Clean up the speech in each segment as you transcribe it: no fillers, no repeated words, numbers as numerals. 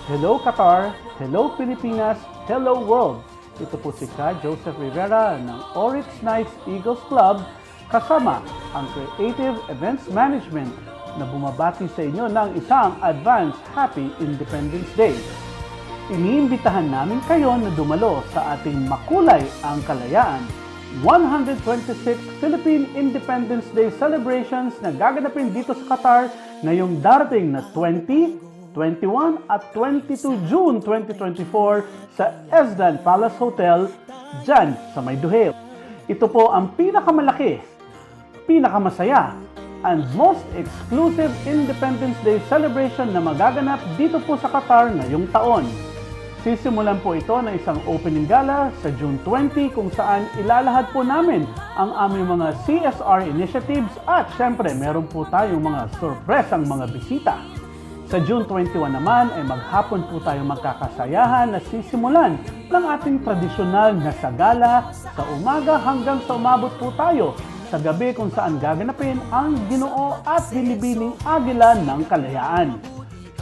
Hello Qatar, hello Pilipinas, hello world! Ito po si Ka Joseph Rivera ng Oryx Knights Eagles Club kasama ang Creative Events Management na bumabati sa inyo ng isang advance Happy Independence Day. Iniimbitahan namin kayo na dumalo sa ating Makulay ang Kalayaan 126th Philippine Independence Day celebrations na gaganapin dito sa Qatar ngayong darating na 20, 21 at 22 June 2024 sa Ezdan Palace Hotel dyan sa May Duhel. Ito po ang pinakamalaki, pinakamasaya, and most exclusive Independence Day celebration na magaganap dito po sa Qatar ngayong taon. Sisimulan po ito ng isang opening gala sa June 20 kung saan ilalahad po namin ang aming mga CSR initiatives at syempre meron po tayong mga sorpresang mga bisita. Sa June 21 naman ay maghapon po tayo magkakasayahan na sisimulan ng ating tradisyonal na sagala sa umaga hanggang sa umabot po tayo sa gabi kung saan gaganapin ang Ginoo at Binibining Agila ng Kalayaan.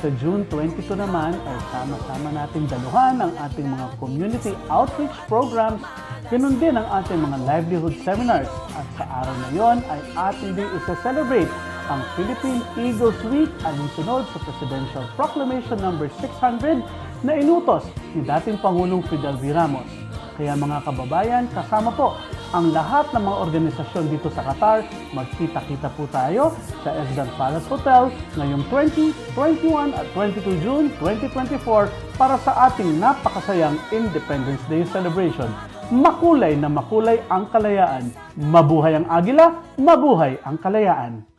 Sa June 22 naman ay sama-sama nating daluhan ang ating mga community outreach programs, ganun din ang ating mga livelihood seminars. At sa araw na yon ay ating din isa-celebrate ang Philippine Eagles Week alinsunod sa Presidential Proclamation No. 600 na inutos ni dating Pangulong Fidel V. Ramos. Kaya mga kababayan, kasama po ang lahat ng mga organisasyon dito sa Qatar, magkita-kita po tayo sa Ezdan Palace Hotel ngayong 20, 21 at 22 June 2024 para sa ating napakasayang Independence Day celebration. Makulay na makulay ang kalayaan. Mabuhay ang agila, mabuhay ang kalayaan.